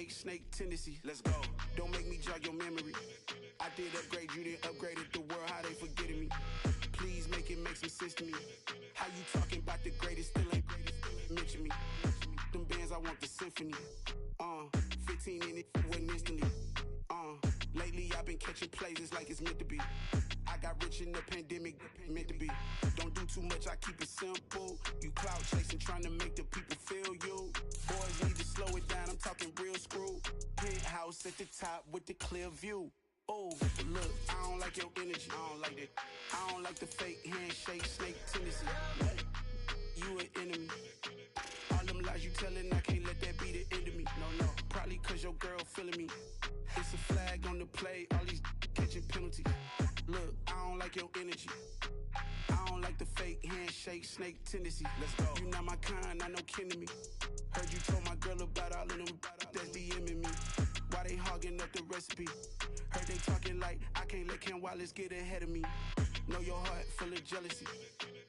handshake, snake tendency. Let's go. Don't make me jog your memory. I did upgrade, you didn't upgrade it. The world, how they forgetting me. Please make it make some sense to me. How you talking about the greatest, still ain't mention me. Them bands, I want the symphony. 15 in it, wasn't instantly. Lately I've been catching plays, it's like it's meant to be. I got rich in the pandemic, meant to be. Don't do too much, I keep it simple. You cloud chasing, trying to make the people feel you. Boys need to slow it down, I'm talking real screw. Penthouse at the top with the clear view. Oh, look, I don't like your energy, I don't like that. I don't like the fake handshake, snake tendency. You an enemy. All them lies you telling, I can't let that be the end of me. No, probably cause your girl feeling me. It's a flag on the play, all these catching penalties. Look, I don't like your energy. I don't like the fake handshake, snake tendency. Let's go. You not my kind, not no kin to me. Heard you told my girl about all of them that's DMing me. Why they hogging up the recipe? Heard they talking like I can't let Ken Wallace get ahead of me. Know your heart full of jealousy.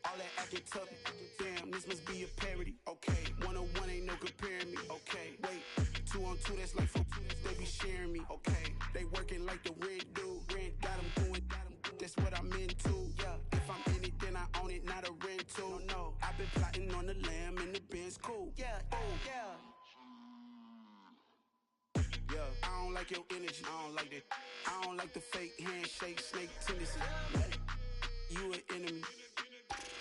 All that acting tough, damn, this must be a parody. Okay, 1-on-1 ain't no comparing me. Okay, wait, 2-on-2, that's like 4, they be sharing me. Okay, they working like the rent do. Rent got them doing, that's what I'm into. Yeah, if I'm in it, then I own it, not a rental. No, I've been plotting on the lamb and the Benz cool. Yeah, yeah. Yeah, I don't like your energy, I don't like that. I don't like the fake handshake, snake tendency. You an enemy.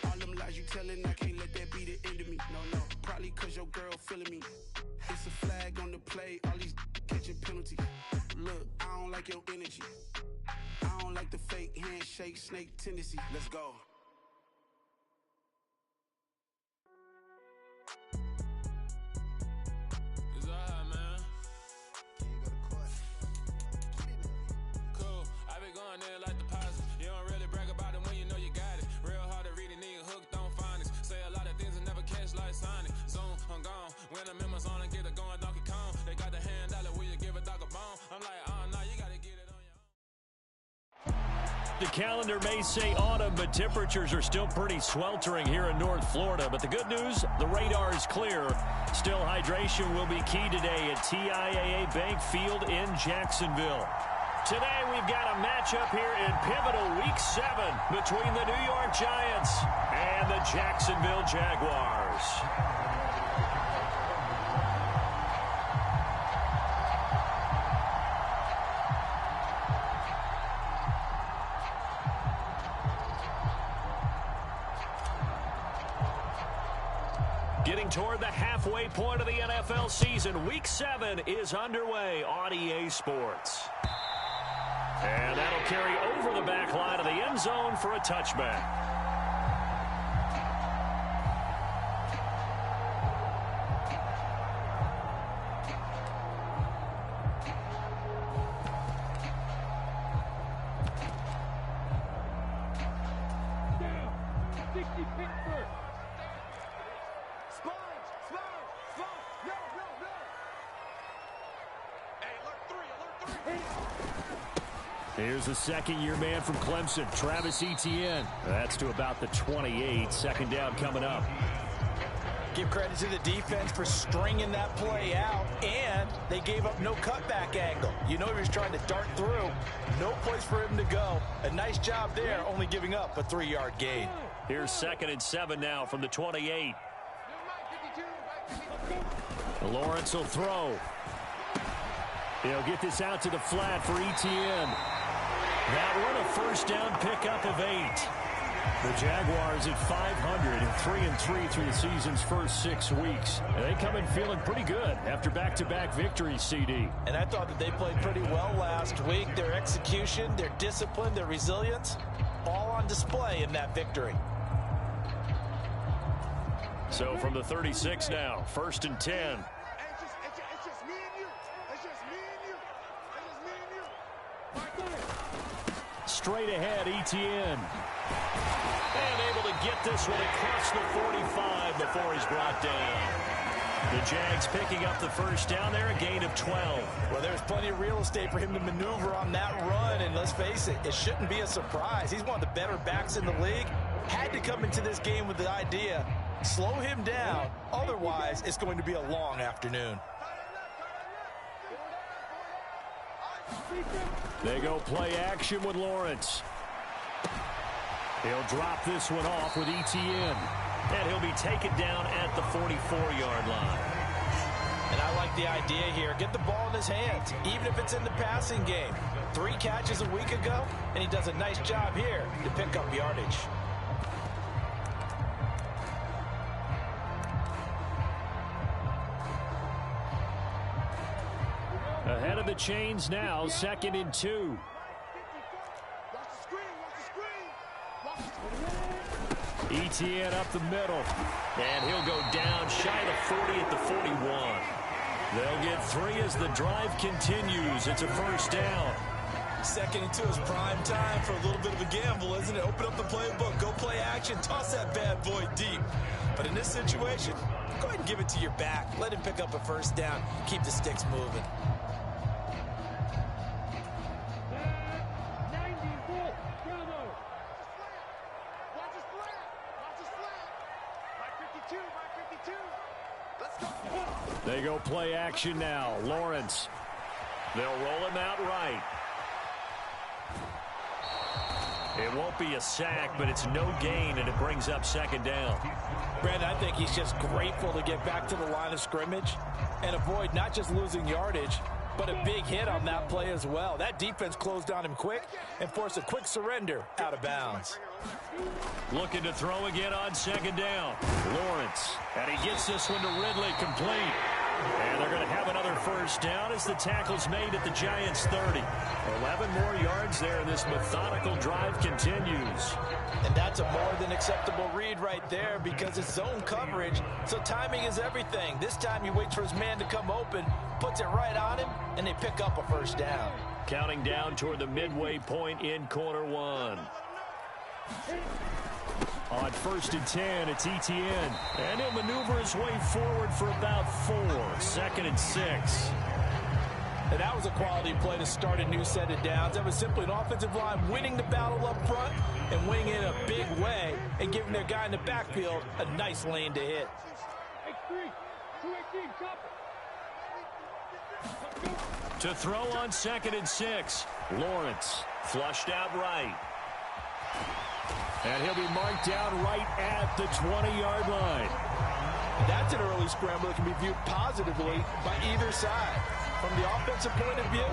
All them lies you telling, I can't let that be the end of me. No, probably cause your girl feeling me. It's a flag on the play, all these catching penalties. Look, I don't like your energy. I don't like the fake handshake, snake tendency. Let's go. It's alright, man. Cool, I been going there like deposits. You don't really brag about it when you know you got it. Real hard to read a nigga hooked on phonics. Say a lot of things and never catch like Sonic. Zoom, I'm gone. When I'm in my zone, I get it going Donkey Kong. They got the hand dollar, will you give a dog a bone? I'm like, nah, you gotta get it on your own. The calendar may say autumn, but temperatures are still pretty sweltering here in North Florida. But the good news, the radar is clear. Still, hydration will be key today at TIAA Bank Field in Jacksonville. Today, we've got a matchup here in pivotal Week 7 between the New York Giants and the Jacksonville Jaguars. Getting toward the halfway point of the NFL season, Week 7 is underway on EA Sports. And that'll carry over the back line of the end zone for a touchback. Here's a second-year man from Clemson, Travis Etienne. That's to about the 28. Second down coming up. Give credit to the defense for stringing that play out, and they gave up no cutback angle. You know he was trying to dart through. No place for him to go. A nice job there, only giving up a 3-yard gain. Here's 2nd and 7 now from the 28. Lawrence will throw. He'll get this out to the flat for Etienne. That one a first down pickup of 8. The Jaguars at 500 and 3-3 through the season's first 6 weeks. And they come in feeling pretty good after back-to-back victories, CD. And I thought that they played pretty well last week. Their execution, their discipline, their resilience, all on display in that victory. So from the 36 now, 1st and 10. Straight ahead, Etienne. And able to get this one across the 45 before he's brought down. The Jags picking up the first down there, a gain of 12. Well, there's plenty of real estate for him to maneuver on that run, and let's face it, it shouldn't be a surprise. He's one of the better backs in the league. Had to come into this game with the idea, slow him down, otherwise it's going to be a long afternoon. They go play action with Lawrence. He'll drop this one off with Etienne. And he'll be taken down at the 44-yard line. And I like the idea here. Get the ball in his hands, even if it's in the passing game. 3 catches a week ago, and he does a nice job here to pick up yardage. Ahead of the chains now, 2nd and 2. Etienne up the middle, and he'll go down shy of the 40 at the 41. They'll get 3 as the drive continues. It's a first down. 2nd and 2 is prime time for a little bit of a gamble, isn't it? Open up the playbook, go play action, toss that bad boy deep. But in this situation, go ahead and give it to your back. Let him pick up a first down. Keep the sticks moving. They go play action now. Lawrence. They'll roll him out right. It won't be a sack, but it's no gain, and it brings up 2nd down. Brandon, I think he's just grateful to get back to the line of scrimmage and avoid not just losing yardage, but a big hit on that play as well. That defense closed on him quick and forced a quick surrender out of bounds. Looking to throw again on 2nd down. Lawrence. And he gets this one to Ridley complete. And they're going to have another first down as the tackle's made at the Giants' 30. 11 more yards there, and this methodical drive continues. And that's a more than acceptable read right there because it's zone coverage, so timing is everything. This time he waits for his man to come open, puts it right on him, and they pick up a first down. Counting down toward the midway point in quarter 1. On 1st and 10, it's Etienne. And he'll maneuver his way forward for about 4. 2nd and 6. And that was a quality play to start a new set of downs. That was simply an offensive line winning the battle up front and winning it in a big way and giving their guy in the backfield a nice lane to hit. To throw on 2nd and 6. Lawrence flushed out right. And he'll be marked down right at the 20-yard line. That's an early scramble that can be viewed positively by either side. From the offensive point of view,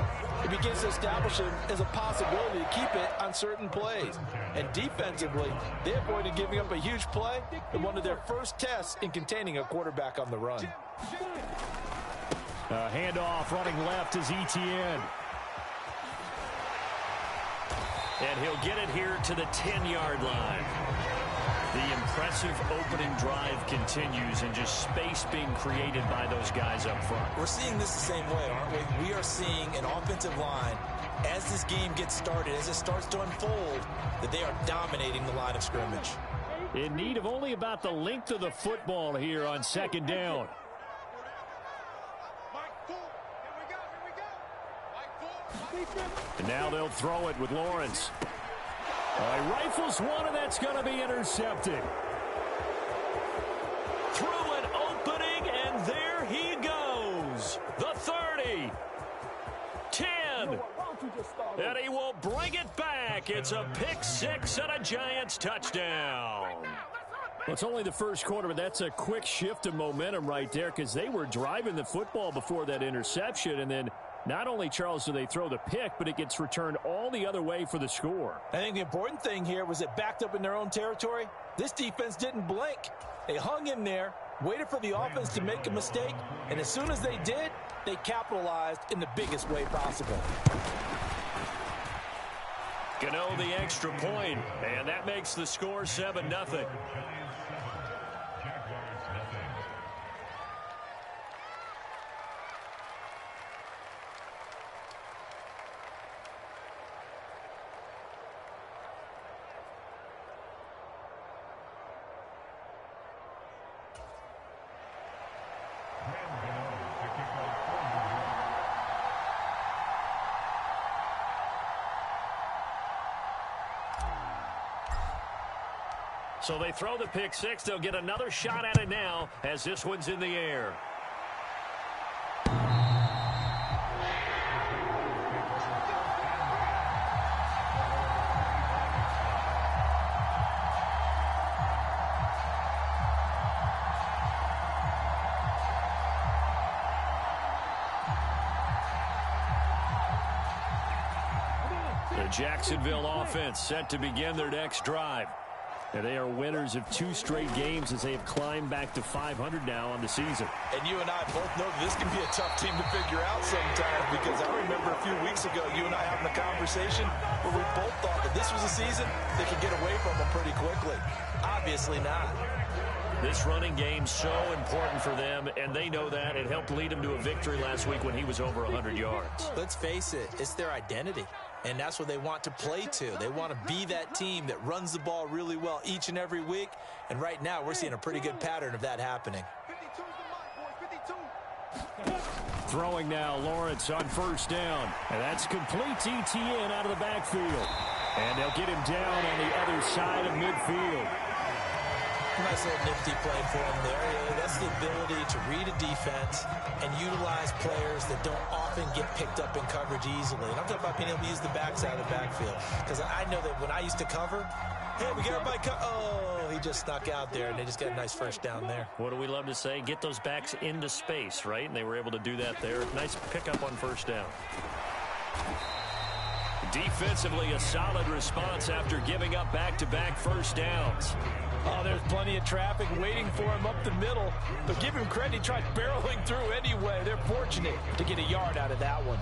it begins to establish him as a possibility to keep it on certain plays. And defensively, they avoided giving up a huge play in one of their first tests in containing a quarterback on the run. Handoff running left is Etienne. And he'll get it here to the 10-yard line. The impressive opening drive continues and just space being created by those guys up front. We're seeing this the same way, aren't we? We are seeing an offensive line, as this game gets started, as it starts to unfold, that they are dominating the line of scrimmage. In need of only about the length of the football here on 2nd down. And now they'll throw it with Lawrence. He rifles one, and that's going to be intercepted. Through an opening, and there he goes. The 30. 10. And he will bring it back. It's a pick 6 and a Giants touchdown. Well, it's only the first quarter, but that's a quick shift of momentum right there because they were driving the football before that interception, and then not only, Charles, do they throw the pick, but it gets returned all the other way for the score. I think the important thing here was it backed up in their own territory. This defense didn't blink. They hung in there, waited for the offense to make a mistake, and as soon as they did, they capitalized in the biggest way possible. Gano the extra point, and that makes the score 7-0. So they throw the pick 6. They'll get another shot at it now as this one's in the air. The Jacksonville offense set to begin their next drive. And they are winners of 2 straight games as they have climbed back to 500 now on the season. And you and I both know that this can be a tough team to figure out sometimes, because I remember a few weeks ago you and I having a conversation where we both thought that this was a season they could get away from them pretty quickly. Obviously not. This running game so important for them, and they know that. It helped lead them to a victory last week when he was over 100 yards. Let's face it, it's their identity. And that's what they want to play to. They want to be that team that runs the ball really well each and every week. And right now, we're seeing a pretty good pattern of that happening. Throwing now, Lawrence on first down. And that's complete to Etienne out of the backfield. And they'll get him down on the other side of midfield. Nice little nifty play for him there. That's the ability to read a defense and utilize players that don't often get picked up in coverage easily. And I'm talking about being able to use the backside of the backfield. Because I know that when I used to cover, hey, we got everybody oh, he just snuck out there, and they just got a nice first down there. What do we love to say? Get those backs into space, right? And they were able to do that there. Nice pickup on first down. Defensively, a solid response after giving up back-to-back first downs. Oh, there's plenty of traffic waiting for him up the middle. But give him credit, he tried barreling through anyway. They're fortunate to get a yard out of that one.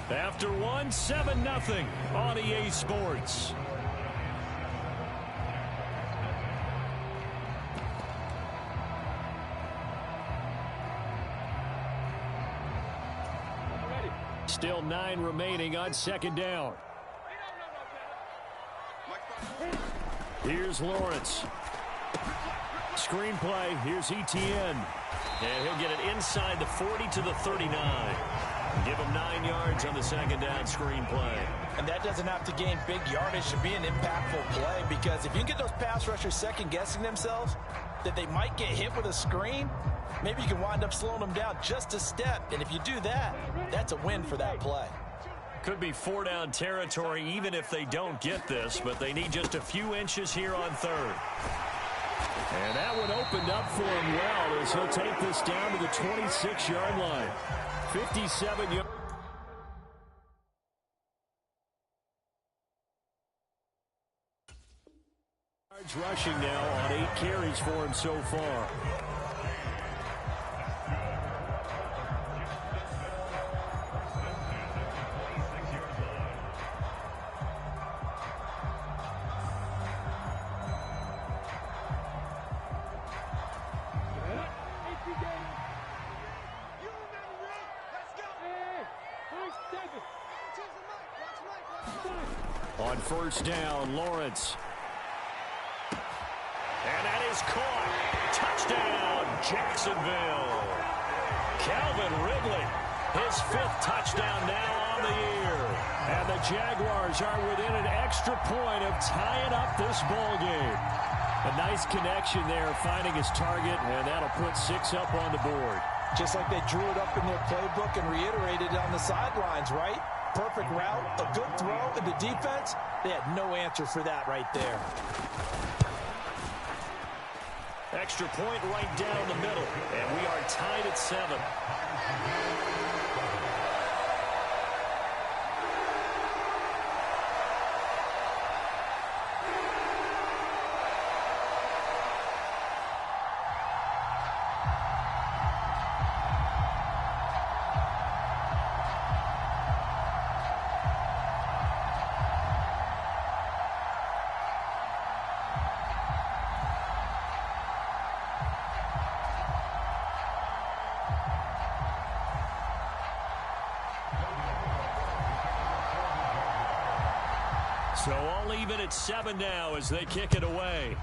After 1, 7-0 on EA Sports. Still 9 remaining on second down. Here's Lawrence. Screen play. Here's Etienne. And he'll get it inside the 40 to the 39. Give him 9 yards on the second down screen play. And that doesn't have to gain big yardage to be an impactful play, because if you can get those pass rushers second-guessing themselves that they might get hit with a screen, maybe you can wind up slowing them down just a step. And if you do that, that's a win for that play. Could be 4-down territory even if they don't get this, but they need just a few inches here on third. And that one opened up for him well as he'll take this down to the 26-yard line. 57 yards. Rushing now on 8 carries for him so far. On first down, Lawrence. And that is caught. Touchdown, Jacksonville. Calvin Ridley, his 5th touchdown now on the year. And the Jaguars are within an extra point of tying up this ball game. A nice connection there, finding his target, and that'll put 6 up on the board. Just like they drew it up in their playbook and reiterated it on the sidelines, right? Perfect route, a good throw, and the defense, they had no answer for that right there. Extra point right down the middle, and we are tied at 7. So all even at 7 now as they kick it away.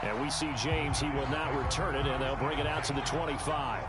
And we see James, he will not return it, and they'll bring it out to the 25.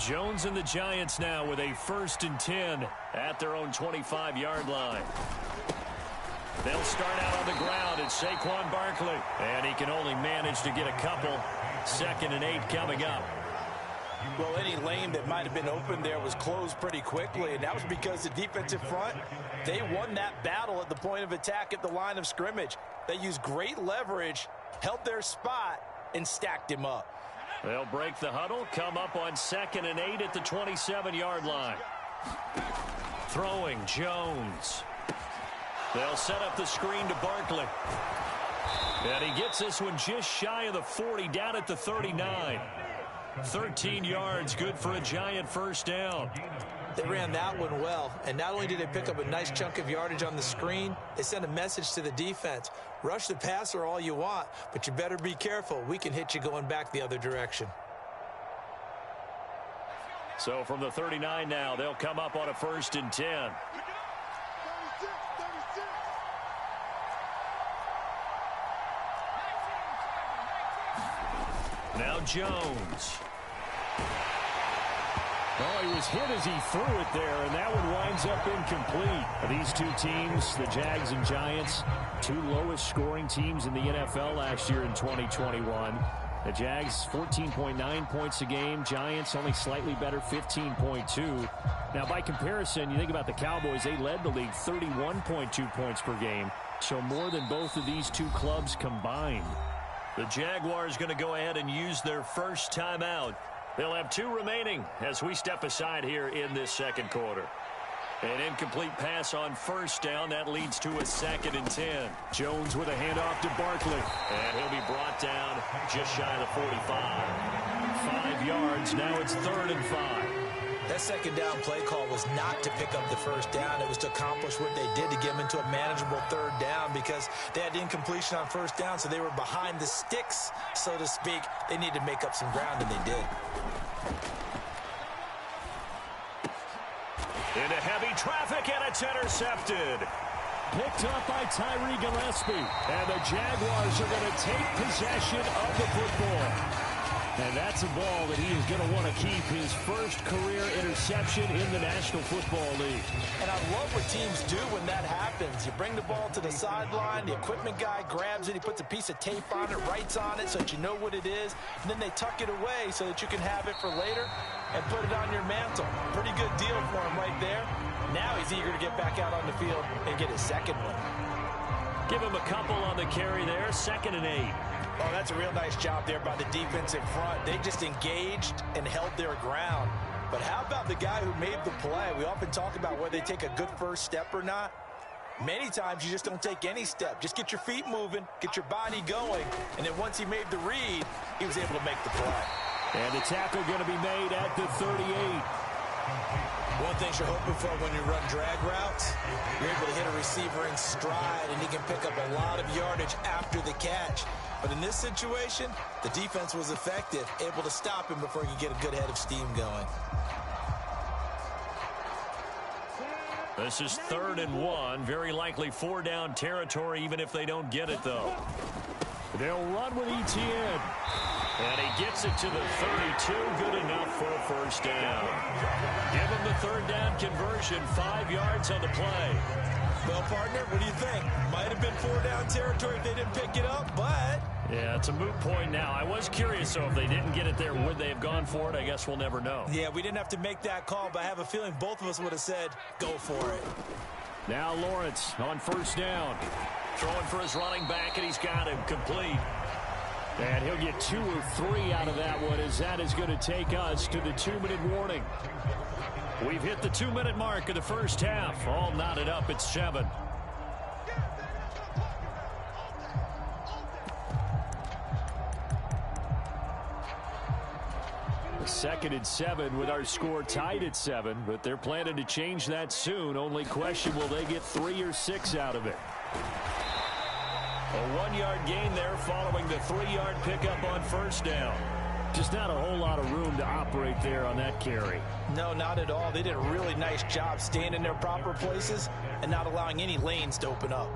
Jones and the Giants now with a 1st and 10 at their own 25-yard line. They'll start out on the ground at Saquon Barkley, and he can only manage to get a couple. 2nd and 8 coming up. Well, any lane that might have been open there was closed pretty quickly, and that was because the defensive front, they won that battle at the point of attack at the line of scrimmage. They used great leverage, held their spot, and stacked him up. They'll break the huddle, come up on 2nd and 8 at the 27-yard line. Throwing, Jones. They'll set up the screen to Barkley. And he gets this one just shy of the 40, down at the 39. 13 yards, good for a Giant 1st down. They ran that one well, and not only did they pick up a nice chunk of yardage on the screen, they sent a message to the defense. Rush the passer all you want, but you better be careful. We can hit you going back the other direction. So from the 39 now, they'll come up on a 1st and 10. Now Jones. Oh, he was hit as he threw it there, and that one winds up incomplete. These two teams, the Jags and Giants, 2 lowest scoring teams in the NFL last year in 2021. The Jags, 14.9 points a game. Giants only slightly better, 15.2. Now, by comparison, you think about the Cowboys, they led the league 31.2 points per game. So more than both of these two clubs combined. The Jaguars going to go ahead and use their first timeout. They'll have 2 remaining as we step aside here in this 2nd quarter. An incomplete pass on 1st down. That leads to a 2nd and 10. Jones with a handoff to Barkley. And he'll be brought down just shy of the 45. 5 yards. Now it's 3rd and 5. That 2nd down play call was not to pick up the 1st down. It was to accomplish what they did to get them into a manageable 3rd down because they had incompletion on 1st down, so they were behind the sticks, so to speak. They needed to make up some ground, and they did. Into heavy traffic, and it's intercepted. Picked up by Tyree Gillespie. And the Jaguars are going to take possession of the football. And that's a ball that he is going to want to keep, his first career interception in the National Football League. And I love what teams do when that happens. You bring the ball to the sideline, the equipment guy grabs it, he puts a piece of tape on it, writes on it so that you know what it is, and then they tuck it away so that you can have it for later and put it on your mantle. Pretty good deal for him right there. Now he's eager to get back out on the field and get his 2nd one. Give him a couple on the carry there, 2nd and 8. Oh, that's a real nice job there by the defensive front. They just engaged and held their ground. But how about the guy who made the play? We often talk about whether they take a good first step or not. Many times you just don't take any step. Just get your feet moving, get your body going, and then once he made the read, he was able to make the play. And the tackle going to be made at the 38. One thing you're hoping for when you run drag routes, you're able to hit a receiver in stride, and he can pick up a lot of yardage after the catch. But in this situation, the defense was effective, able to stop him before he could get a good head of steam going. This is 3rd and 1. Very likely 4-down territory, even if they don't get it, though. They'll run with Etienne. And he gets it to the 32. Good enough for a 1st down. Give him the 3rd down conversion. 5 yards on the play. Well, partner, what do you think? Might have been 4-down territory if they didn't pick it up, but... Yeah, it's a moot point now. I was curious, so if they didn't get it there, would they have gone for it? I guess we'll never know. Yeah, we didn't have to make that call, but I have a feeling both of us would have said, go for it. Now Lawrence on 1st down. Throwing for his running back, and he's got him complete. And he'll get 2 or 3 out of that one, as that is going to take us to the 2-minute warning. We've hit the 2-minute mark of the first half. All knotted up at 7. A 2nd and 7 with our score tied at 7, but they're planning to change that soon. Only question, will they get 3 or 6 out of it? A 1-yard gain there following the 3-yard pickup on 1st down. Just not a whole lot of room to operate there on that carry. No, not at all. They did a really nice job staying in their proper places and not allowing any lanes to open up.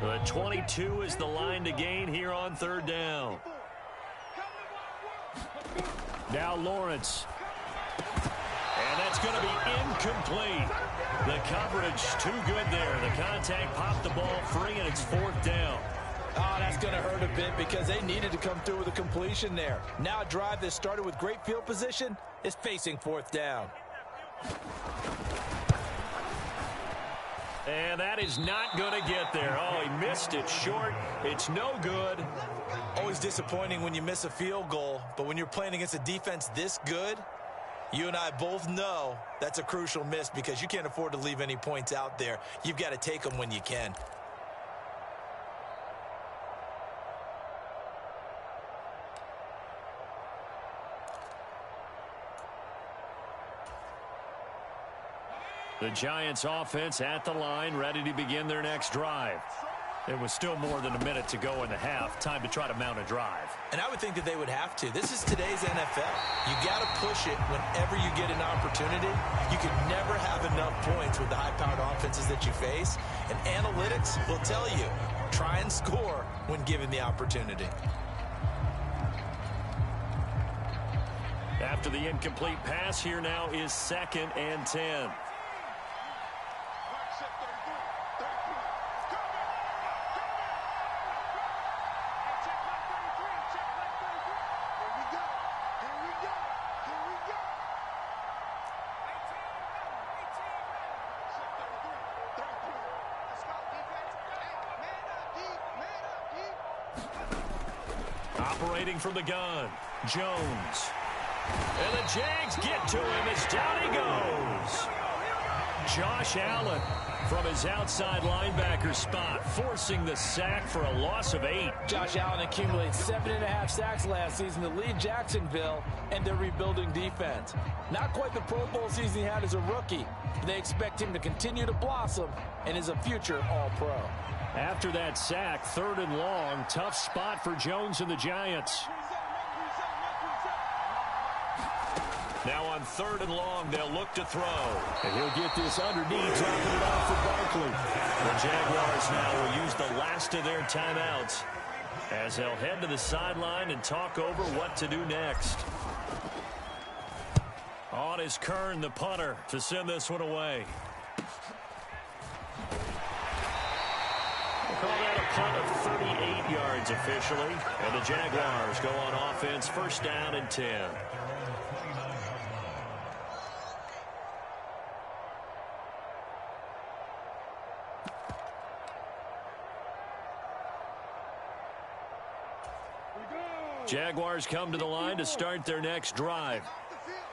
The 22 is the line to gain here on third down. Now Lawrence. And that's going to be incomplete. The coverage too good there. The contact popped the ball free, and it's fourth down. Oh, that's going to hurt a bit because they needed to come through with a completion there. Now a drive that started with great field position is facing fourth down. And that is not going to get there. Oh, he missed it short. It's no good. Always disappointing when you miss a field goal, but when you're playing against a defense this good, you and I both know that's a crucial miss because you can't afford to leave any points out there. You've got to take them when you can. The Giants offense at the line, ready to begin their next drive. There was still more than a minute to go in the half. Time to try to mount a drive. And I would think that they would have to. This is today's NFL. You got to push it whenever you get an opportunity. You can never have enough points with the high-powered offenses that you face. And analytics will tell you, try and score when given the opportunity. After the incomplete pass, here now is 2nd and 10. Operating from the gun, Jones. And the Jags get to him as down he goes. Josh Allen from his outside linebacker spot, forcing the sack for a loss of 8. Josh Allen accumulated 7.5 sacks last season to lead Jacksonville and their rebuilding defense. Not quite the Pro Bowl season he had as a rookie, but they expect him to continue to blossom and is a future All-Pro. After that sack, 3rd and long, tough spot for Jones and the Giants. Now on 3rd and long, they'll look to throw. And he'll get this underneath, dropping it off for Barkley. The Jaguars now will use the last of their timeouts as they'll head to the sideline and talk over what to do next. On is Kern, the punter, to send this one away. Call that a punt of 38 yards officially. And the Jaguars go on offense, 1st down and 10. Jaguars come to the line to start their next drive.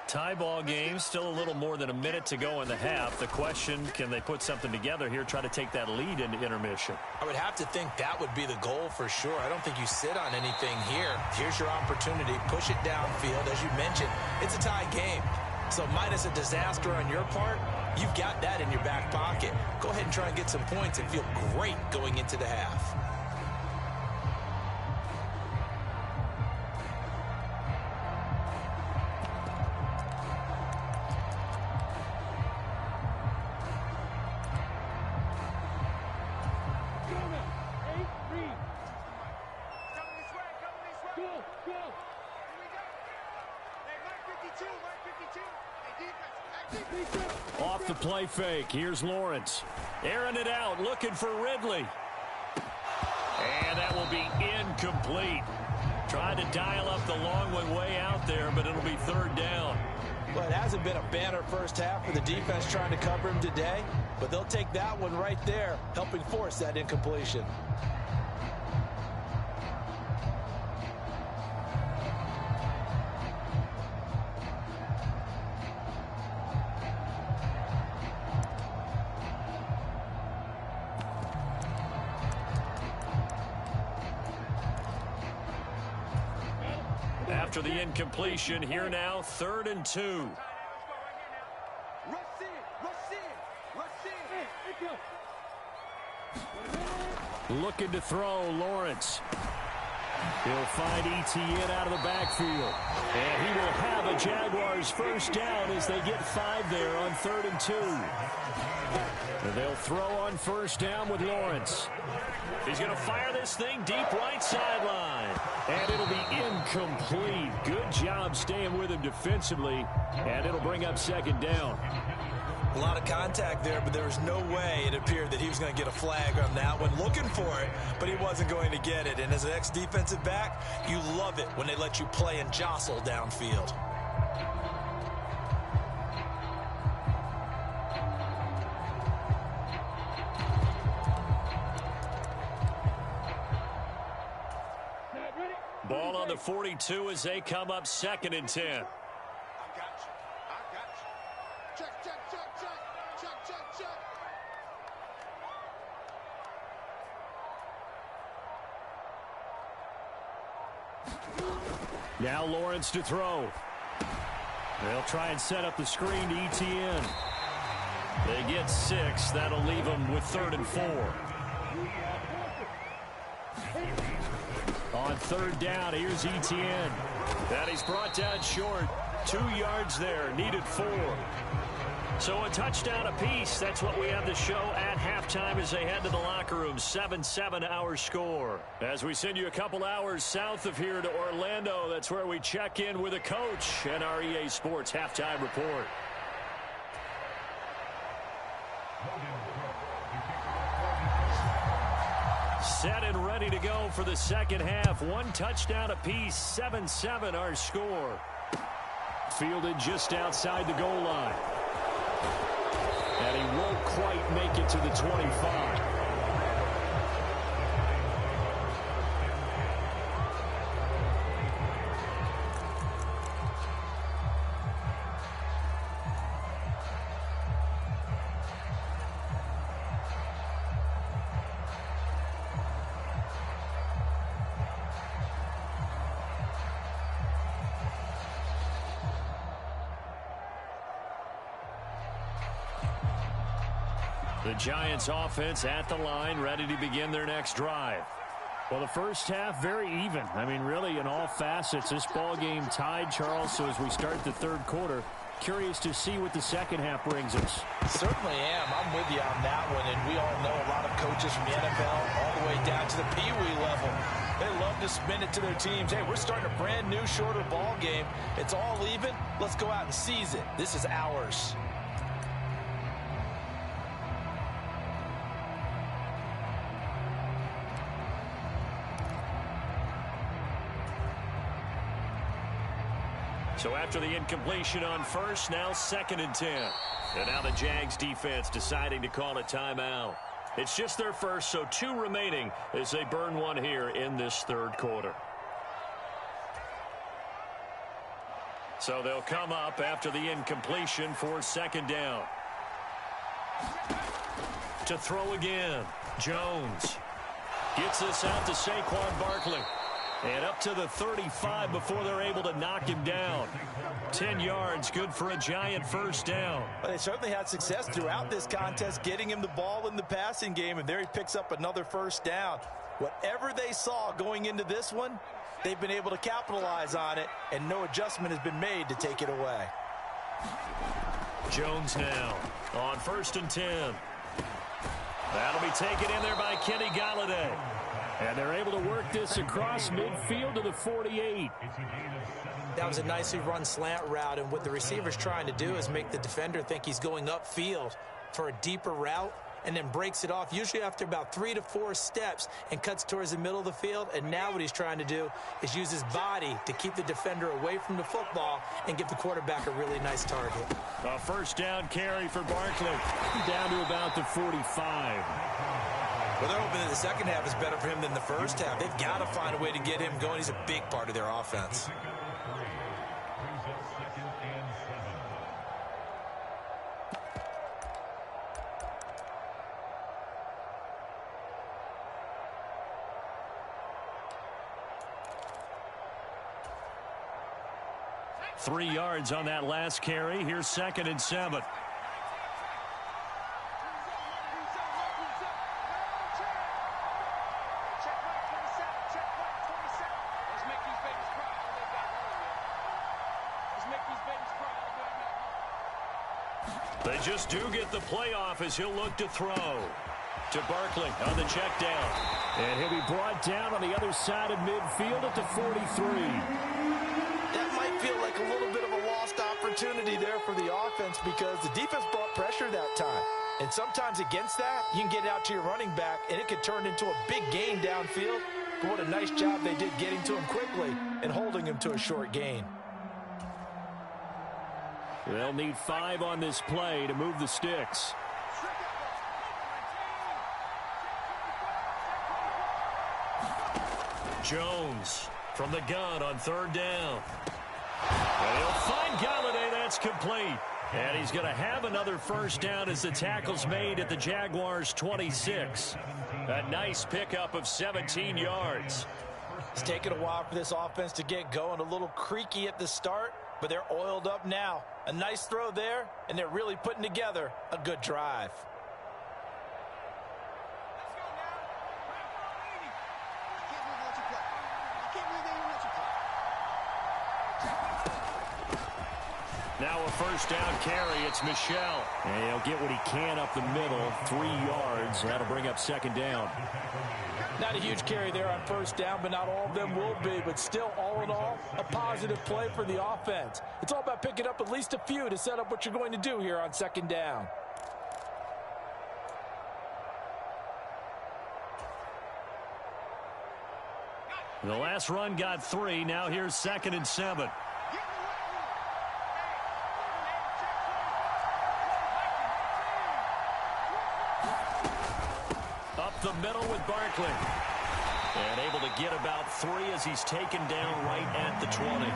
Tie ball game, still a little more than a minute to go in the half. The question, can they put something together here, try to take that lead into intermission? I would have to think that would be the goal for sure. I don't think you sit on anything here. Here's your opportunity. Push it downfield. As you mentioned, it's a tie game. So minus a disaster on your part, you've got that in your back pocket. Go ahead and try and get some points and feel great going into the half. Off the play fake. Here's Lawrence. Airing it out, looking for Ridley. And that will be incomplete. Tried to dial up the long one way out there, but it'll be 3rd down. Well, it hasn't been a banner first half for the defense trying to cover him today, but they'll take that one right there, helping force that incompletion. After the incompletion, here now, 3rd and 2. Looking to throw, Lawrence. He'll find Etienne out of the backfield. And he will have a Jaguars first down as they get 5 there on 3rd and 2. And they'll throw on first down with Lawrence. He's going to fire this thing deep right sideline. And it'll be incomplete. Good job staying with him defensively. And it'll bring up 2nd down. A lot of contact there, but there was no way it appeared that he was going to get a flag on that one. Looking for it, but he wasn't going to get it. And as an ex-defensive back, you love it when they let you play and jostle downfield. Ball on the 42 as they come up 2nd and 10. Now Lawrence to throw. They'll try and set up the screen to Etienne. They get 6. That'll leave them with 3rd and 4. On 3rd down, here's Etienne. And he's brought down short. 2 yards there, needed 4. So a touchdown apiece. That's what we have to show at halftime as they head to the locker room. 7-7 our score. As we send you a couple hours south of here to Orlando, that's where we check in with a coach and our EA Sports halftime report. Set and ready to go for the 2nd half. 1 touchdown apiece. 7-7 our score. Fielded just outside the goal line. And he won't quite make it to the 25. The Giants offense at the line, ready to begin their next drive. Well, the first half, very even. I mean, really, in all facets, this ball game tied, Charles. So as we start the 3rd quarter, curious to see what the 2nd half brings us. Certainly am. I'm with you on that one. And we all know a lot of coaches from the NFL all the way down to the Pee Wee level. They love to spin it to their teams. Hey, we're starting a brand new, shorter ball game. It's all even. Let's go out and seize it. This is ours. So after the incompletion on first, now 2nd and 10. And now the Jags defense deciding to call a timeout. It's just their first, so 2 remaining as they burn 1 here in this 3rd quarter. So they'll come up after the incompletion for 2nd down. To throw again, Jones. Gets this out to Saquon Barkley. And up to the 35 before they're able to knock him down. 10 yards, good for a Giant first down. Well, they certainly had success throughout this contest, getting him the ball in the passing game, and there he picks up another first down. Whatever they saw going into this one, they've been able to capitalize on it, and no adjustment has been made to take it away. Jones now on 1st and 10. That'll be taken in there by Kenny Golladay. And they're able to work this across midfield to the 48. That was a nicely run slant route, and what the receiver's trying to do is make the defender think he's going upfield for a deeper route, and then breaks it off, usually after about 3 to 4 steps, and cuts towards the middle of the field. And now what he's trying to do is use his body to keep the defender away from the football and give the quarterback a really nice target. A first down carry for Barkley, down to about the 45. Well, they're hoping that the 2nd half is better for him than the first half. They've got to find a way to get him going. He's a big part of their offense. Three yards on that last carry. Here's 2nd and 7. They just do get the playoff as he'll look to throw. To Barkley on the check down. And he'll be brought down on the other side of midfield at the 43. That might feel like a little bit of a lost opportunity there for the offense because the defense brought pressure that time. And sometimes against that, you can get it out to your running back, and it could turn into a big gain downfield. But what a nice job they did getting to him quickly and holding him to a short gain. They'll need 5 on this play to move the sticks. Jones from the gun on 3rd down. And he'll find Golladay. That's complete. And he's going to have another first down as the tackle's made at the Jaguars' 26. A nice pickup of 17 yards. It's taken a while for this offense to get going. A little creaky at the start, but they're oiled up now. A nice throw there, and they're really putting together a good drive. Now a first down carry. It's Michel. And he'll get what he can up the middle. 3 yards. That'll bring up 2nd down. Not a huge carry there on first down, but not all of them will be. But still, all in all, a positive play for the offense. It's all about picking up at least a few to set up what you're going to do here on 2nd down. The last run got 3. Now here's 2nd and 7. The middle with Barkley. And able to get about 3 as he's taken down right at the 20.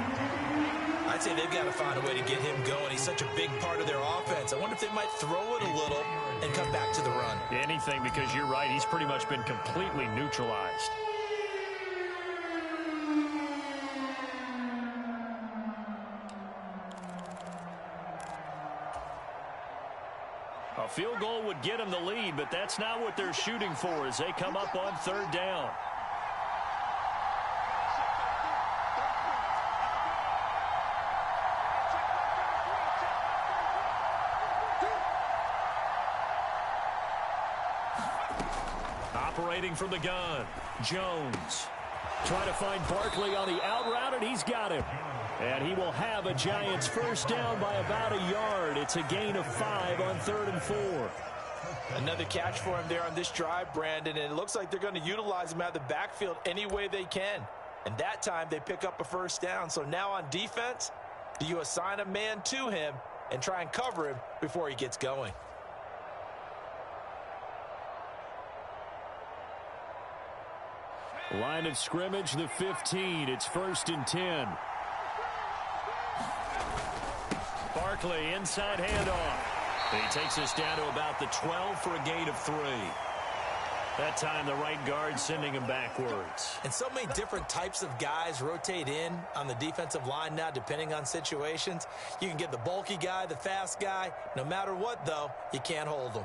I'd say they've got to find a way to get him going. He's such a big part of their offense. I wonder if they might throw it a little and come back to the run. Anything, because you're right. He's pretty much been completely neutralized. A field goal would get him the lead, but that's not what they're shooting for as they come up on 3rd down. Operating from the gun, Jones. Trying to find Barkley on the out route, and he's got him. And he will have a Giants first down by about a yard. It's a gain of 5 on 3rd and 4. Another catch for him there on this drive, Brandon, and it looks like they're going to utilize him out of the backfield any way they can. And that time they pick up a first down. So now on defense, do you assign a man to him and try and cover him before he gets going? Line of scrimmage, the 15. It's 1st and 10. Barkley, inside handoff. He takes us down to about the 12 for a gain of 3. That time the right guard sending him backwards. And so many different types of guys rotate in on the defensive line now depending on situations. You can get the bulky guy, the fast guy. No matter what, though, you can't hold them.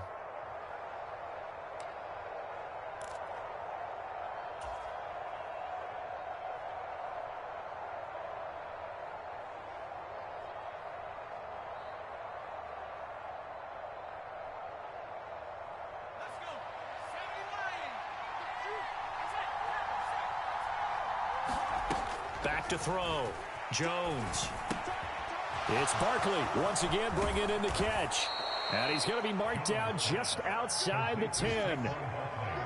Back to throw. Jones. It's Barkley once again bringing in the catch. And he's going to be marked down just outside the 10.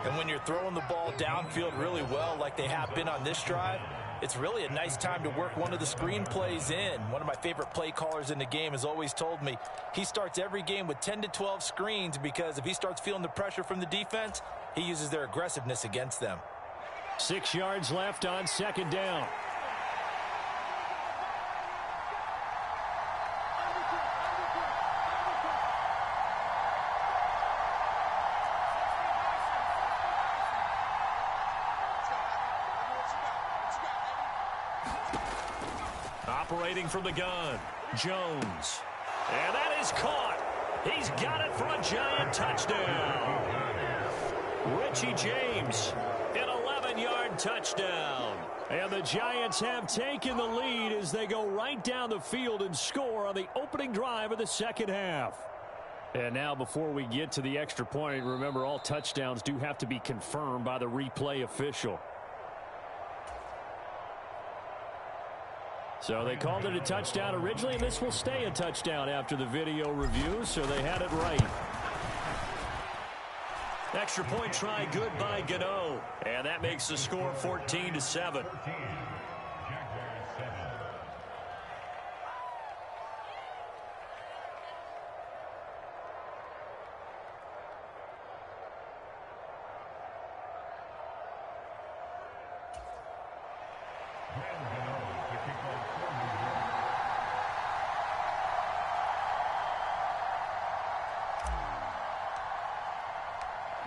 And when you're throwing the ball downfield really well like they have been on this drive, it's really a nice time to work one of the screen plays in. One of my favorite play callers in the game has always told me he starts every game with 10 to 12 screens because if he starts feeling the pressure from the defense, he uses their aggressiveness against them. 6 yards left on 2nd down. Operating from the gun, Jones. And that is caught. He's got it for a Giant touchdown. Richie James, an 11-yard touchdown. And the Giants have taken the lead as they go right down the field and score on the opening drive of the second half. And now before we get to the extra point, remember all touchdowns do have to be confirmed by the replay official. So they called it a touchdown originally, and this will stay a touchdown after the video review, so they had it right. Extra point try good by Gano. And that makes the score 14-7.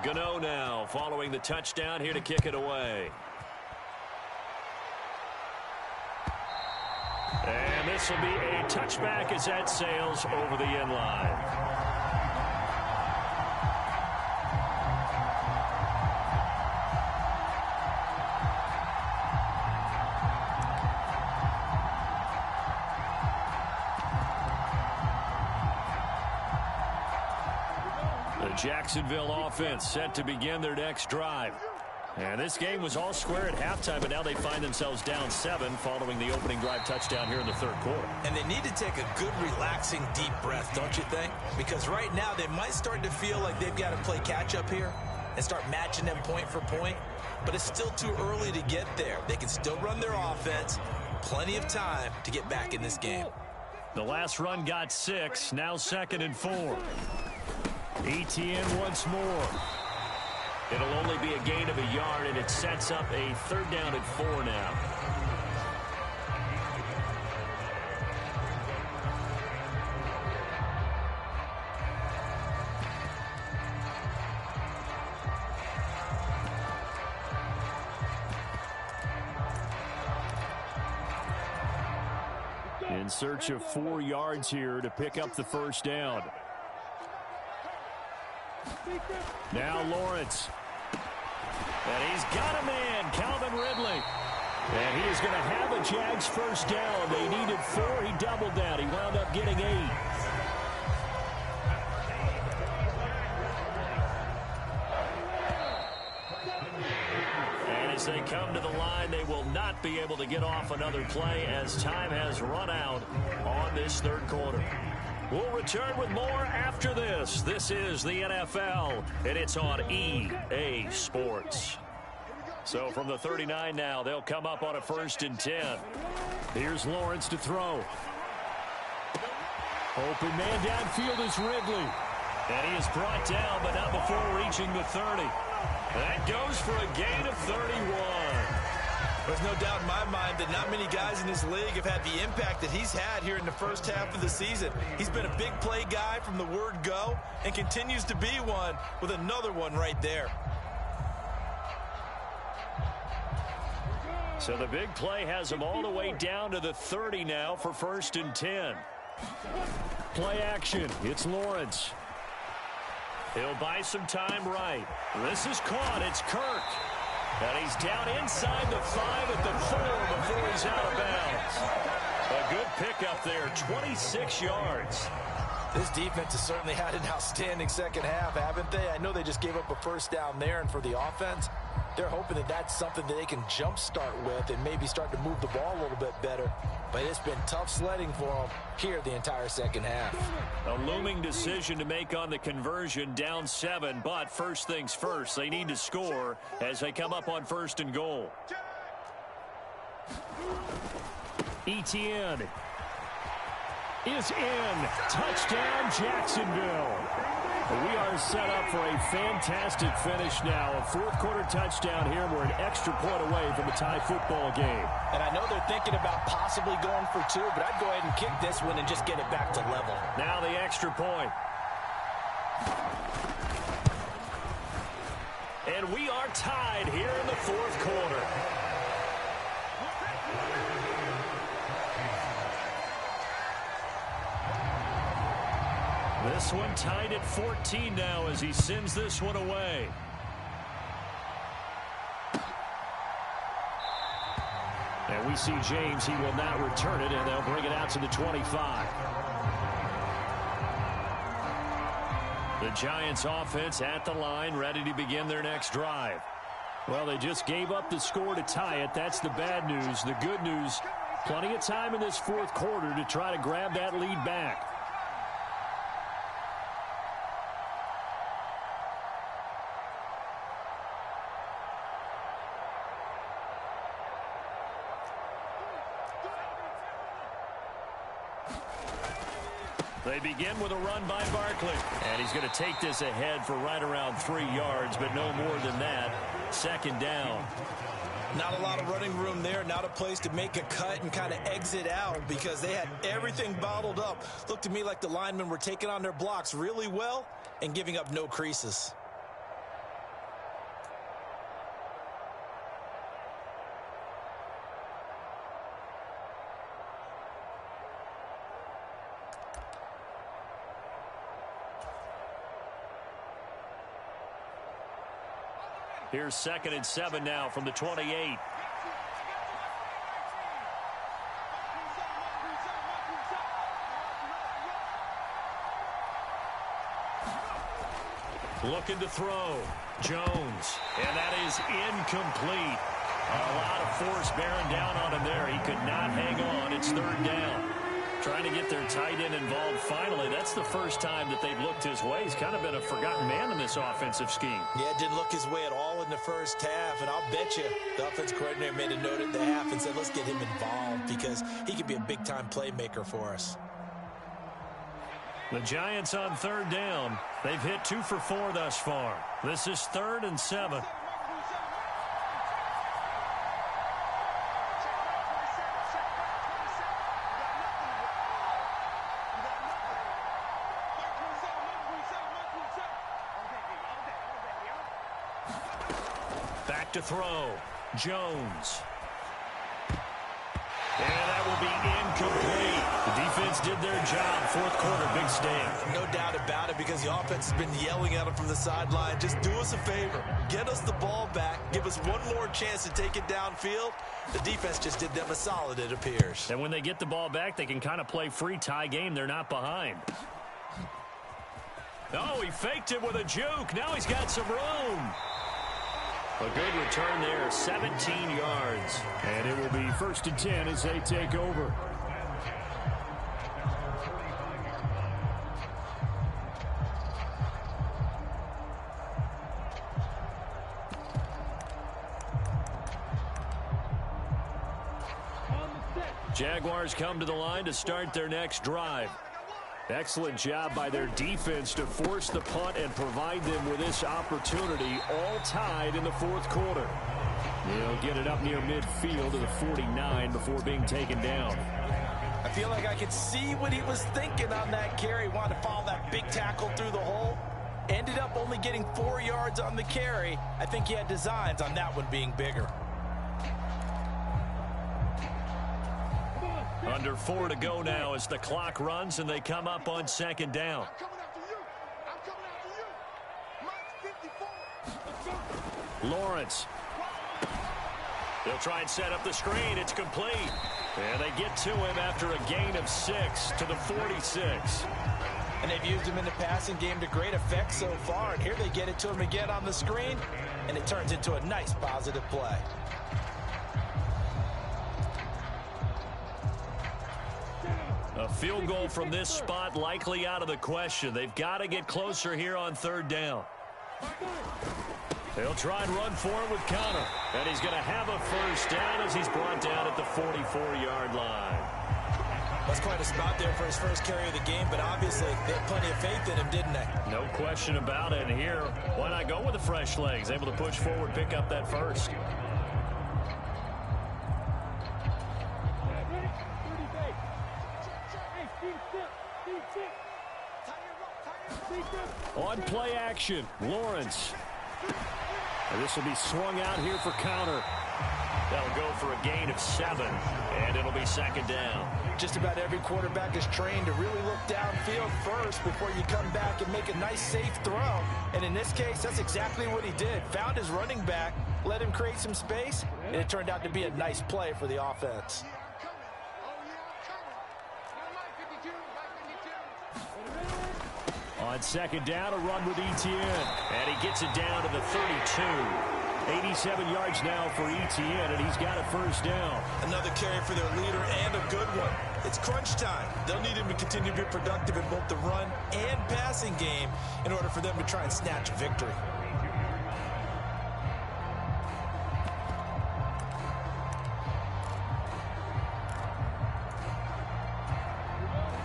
Gano now following the touchdown here to kick it away. And this will be a touchback as that sails over the end line. Jacksonville offense set to begin their next drive. And this game was all square at halftime, but now they find themselves down 7 following the opening drive touchdown here in the third quarter. And they need to take a good, relaxing, deep breath, don't you think? Because right now they might start to feel like they've got to play catch-up here and start matching them point for point. But it's still too early to get there. They can still run their offense. Plenty of time to get back in this game. The last run got 6, now 2nd and 4. ETN once more. It'll only be a gain of a yard, and it sets up a 3rd down and 4 now. In search of 4 yards here to pick up the 1st down. Now Lawrence. And he's got a man, Calvin Ridley. And he is going to have a Jags 1st down. They needed 4. He doubled that. He wound up getting 8. And as they come to the line, they will not be able to get off another play as time has run out on this 3rd quarter. We'll return with more after this. This is the NFL, and it's on EA Sports. So from the 39 now, they'll come up on a 1st and 10. Here's Lawrence to throw. Open man downfield is Ridley. And he is brought down, but not before reaching the 30. That goes for a gain of 31. There's no doubt in my mind that not many guys in this league have had the impact that he's had here in the first half of the season. He's been a big play guy from the word go and continues to be one with another one right there. So the big play has him all the way down to the 30 now for 1st and 10. Play action. It's Lawrence. He'll buy some time right. This is caught. It's Kirk. And he's down inside the 5 at the 4 before he's out of bounds. A good pickup there, 26 yards. This defense has certainly had an outstanding second half, haven't they? I know they just gave up a 1st down there, and for the offense, they're hoping that that's something that they can jumpstart with and maybe start to move the ball a little bit better. But it's been tough sledding for them here the entire second half. A looming decision to make on the conversion, down 7, but first things first, they need to score as they come up on 1st and goal. ETN is in. Touchdown, Jacksonville. We are set up for a fantastic finish now. A 4th quarter touchdown here. We're an extra point away from a tie football game. And I know they're thinking about possibly going for 2, but I'd go ahead and kick this one and just get it back to level. Now the extra point. And we are tied here in the 4th quarter. This one tied at 14 now as he sends this one away. And we see James. He will not return it, and they'll bring it out to the 25. The Giants offense at the line, ready to begin their next drive. Well, they just gave up the score to tie it. That's the bad news. The good news, plenty of time in this fourth quarter to try to grab that lead back. They begin with a run by Barkley. And he's going to take this ahead for right around 3 yards, but no more than that. Second down. Not a lot of running room there. Not a place to make a cut and kind of exit out because they had everything bottled up. Looked to me like the linemen were taking on their blocks really well and giving up no creases. Here's 2nd and 7 now from the 28. Looking to throw. Jones. And that is incomplete. A lot of force bearing down on him there. He could not hang on. It's 3rd down. Trying to get their tight end involved finally. That's the first time that they've looked his way. He's kind of been a forgotten man in this offensive scheme. Yeah, didn't look his way at all in the first half. And I'll bet you the offense coordinator made a note at the half and said, let's get him involved because he could be a big-time playmaker for us. The Giants on 3rd down. They've hit 2 for 4 thus far. This is 3rd and 7. Back to throw. Jones. And that will be incomplete. The defense did their job. 4th quarter, big stand. No doubt about it because the offense has been yelling at them from the sideline. Just do us a favor. Get us the ball back. Give us one more chance to take it downfield. The defense just did them a solid, it appears. And when they get the ball back, they can kind of play free tie game. They're not behind. Oh, he faked it with a juke. Now he's got some room. A good return there, 17 yards. And it will be 1st and 10 as they take over. Jaguars come to the line to start their next drive. Excellent job by their defense to force the punt and provide them with this opportunity, all tied in the 4th quarter. They'll get it up near midfield to the 49 before being taken down. I feel like I could see what he was thinking on that carry. Wanted to follow that big tackle through the hole. Ended up only getting 4 yards on the carry. I think he had designs on that one being bigger. Under 4 to go now as the clock runs and they come up on 2nd down. Lawrence. They'll try and set up the screen. It's complete. And they get to him after a gain of 6 to the 46. And they've used him in the passing game to great effect so far. And here they get it to him again on the screen. And it turns into a nice positive play. A field goal from this spot likely out of the question. They've got to get closer here on 3rd down. They'll try and run for it with Conner. And he's going to have a 1st down as he's brought down at the 44-yard line. That's quite a spot there for his first carry of the game, but obviously they had plenty of faith in him, didn't they? No question about it. And here, why not go with the fresh legs? Able to push forward, pick up that 1st. On play action, Lawrence. And this will be swung out here for Conner. That'll go for a gain of 7, and it'll be 2nd down. Just about every quarterback is trained to really look downfield first before you come back and make a nice, safe throw. And in this case, that's exactly what he did. Found his running back, let him create some space, and it turned out to be a nice play for the offense. On second down, a run with Etienne. And he gets it down to the 32. 87 yards now for Etienne, and he's got a first down. Another carry for their leader, and a good one. It's crunch time. They'll need him to continue to be productive in both the run and passing game in order for them to try and snatch a victory.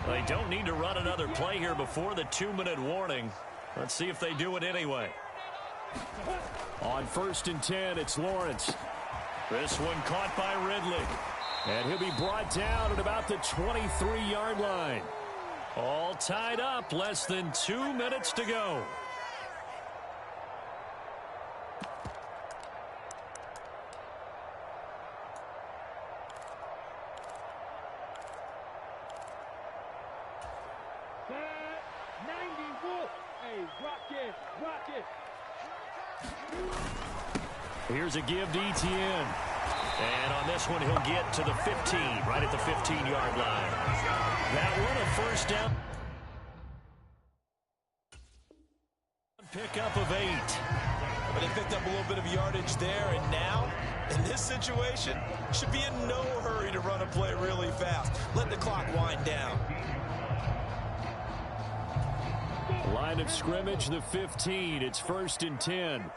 They don't need to run another play here before the 2-minute warning. Let's see if they do it anyway. On 1st and 10, it's Lawrence. This one caught by Ridley. And he'll be brought down at about the 23-yard line. All tied up, less than 2 minutes to go. Here's a give to Etienne. And on this one, he'll get to the 15, right at the 15-yard line. That one, a first down. Pickup of 8. But they picked up a little bit of yardage there, and now, in this situation, should be in no hurry to run a play really fast. Let the clock wind down. Line of scrimmage, the 15. It's 1st and 10.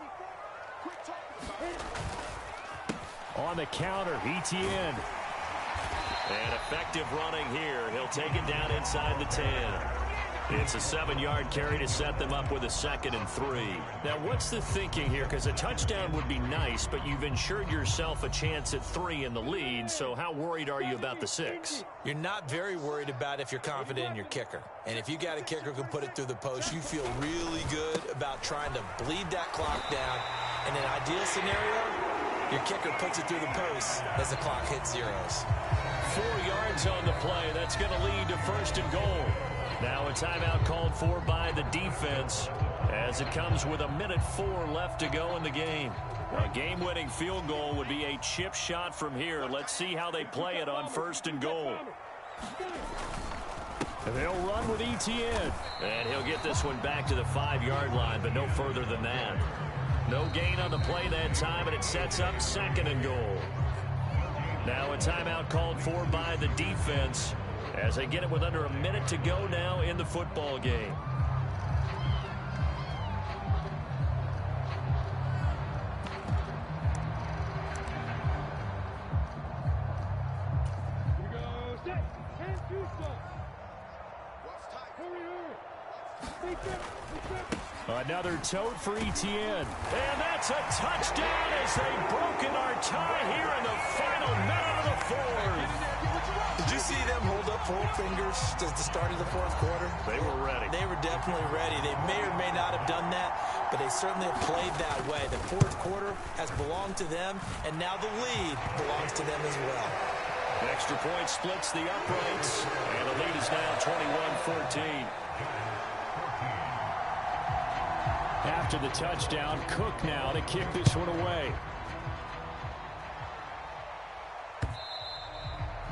On the counter, Etienne. And effective running here. He'll take it down inside the 10. It's a 7-yard carry to set them up with a 2nd and 3. Now, what's the thinking here? Because a touchdown would be nice, but you've ensured yourself a chance at 3 in the lead, so how worried are you about the 6? You're not very worried about if you're confident in your kicker. And if you got a kicker who can put it through the post, you feel really good about trying to bleed that clock down. In an ideal scenario, your kicker puts it through the post as the clock hits zeros. 4 yards on the play. That's going to lead to 1st and goal. Now a timeout called for by the defense as it comes with 1:04 left to go in the game. A game-winning field goal would be a chip shot from here. Let's see how they play it on 1st and goal. And they'll run with Etienne. And he'll get this one back to the 5-yard line, but no further than that. No gain on the play that time, and it sets up 2nd and goal. Now a timeout called for by the defense as they get it with under a minute to go now in the football game. Another tote for Etienne. And that's a touchdown as they've broken our tie here in the final minute of the 4th. Did you see them hold up 4 fingers at the start of the 4th quarter? They were ready. They were definitely ready. They may or may not have done that, but they certainly have played that way. The 4th quarter has belonged to them, and now the lead belongs to them as well. The extra point splits the uprights, and the lead is now 21-14. After the touchdown, Cook now to kick this one away.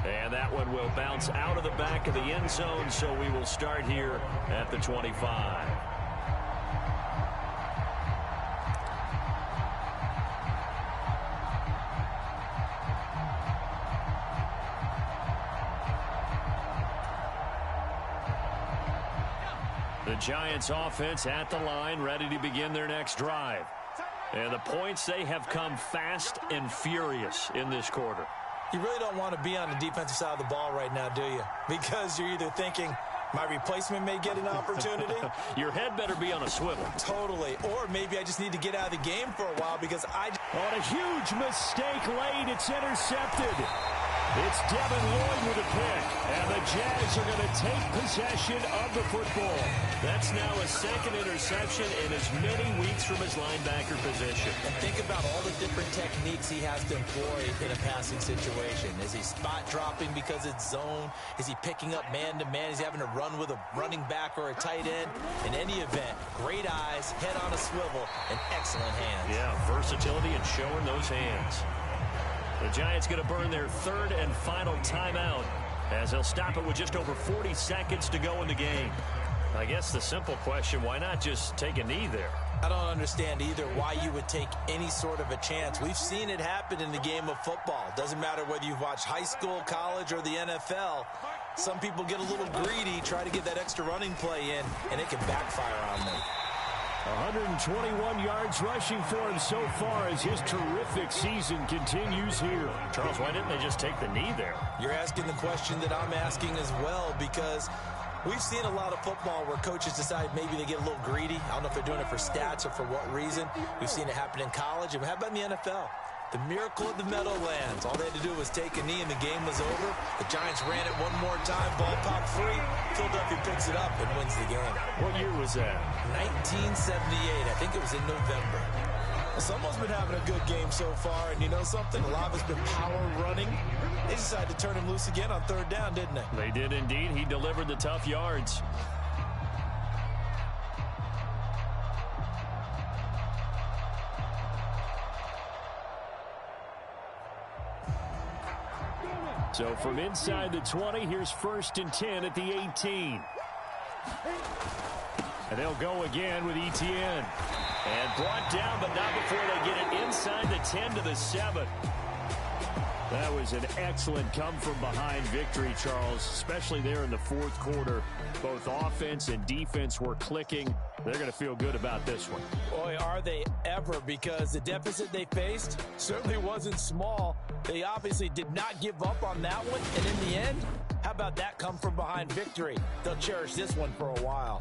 And that one will bounce out of the back of the end zone, so we will start here at the 25. The Giants offense at the line, ready to begin their next drive. And the points, they have come fast and furious in this quarter. You really don't want to be on the defensive side of the ball right now, do you? Because you're either thinking, my replacement may get an opportunity. Your head better be on a swivel. Totally. Or maybe I just need to get out of the game for a while because On a huge mistake late, it's intercepted. It's Devin Lloyd with a pick, and the Jags are going to take possession of the football. That's now a 2nd interception in as many weeks from his linebacker position. And think about all the different techniques he has to employ in a passing situation. Is he spot dropping because it's zone? Is he picking up man-to-man? Is he having to run with a running back or a tight end? In any event, great eyes, head on a swivel, and excellent hands. Yeah, versatility and showing those hands. The Giants going to burn their 3rd and final timeout as they'll stop it with just over 40 seconds to go in the game. I guess the simple question, why not just take a knee there? I don't understand either why you would take any sort of a chance. We've seen it happen in the game of football. Doesn't matter whether you've watched high school, college, or the NFL. Some people get a little greedy, try to get that extra running play in, and it can backfire on them. 121 yards rushing for him so far as his terrific season continues here. Charles, why didn't they just take the knee there? You're asking the question that I'm asking as well, because we've seen a lot of football where coaches decide maybe they get a little greedy. I don't know if they're doing it for stats or for what reason. We've seen it happen in college. And how about in the NFL? The miracle of the Meadowlands. All they had to do was take a knee and the game was over. The Giants ran it one more time. Ball popped free. Philadelphia picks it up and wins the game. What year was that? 1978. I think it was in November. Someone's been having a good game so far, and you know something? A lot of it's been power running. They decided to turn him loose again on third down, didn't they? They did indeed. He delivered the tough yards. So from inside the 20, here's 1st and 10 at the 18. And they'll go again with Etienne. And brought down, but not before they get it inside the 10 to the 7. That was an excellent come-from-behind victory, Charles, especially there in the fourth quarter. Both offense and defense were clicking. They're going to feel good about this one. Boy, are they ever, because the deficit they faced certainly wasn't small. They obviously did not give up on that one, and in the end, how about that come-from-behind victory? They'll cherish this one for a while.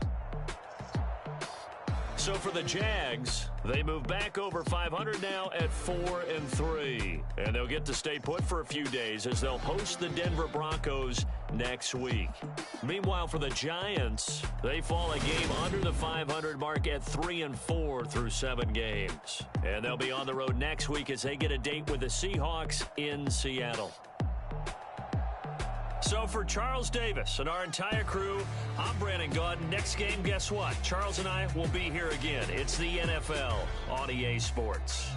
So for the Jags, they move back over 500 now at 4-3. And they'll get to stay put for a few days as they'll host the Denver Broncos next week. Meanwhile, for the Giants, they fall a game under the 500 mark at 3-4 through 7 games. And they'll be on the road next week as they get a date with the Seahawks in Seattle. So for Charles Davis and our entire crew, I'm Brandon Gaudin. Next game, guess what? Charles and I will be here again. It's the NFL on EA Sports.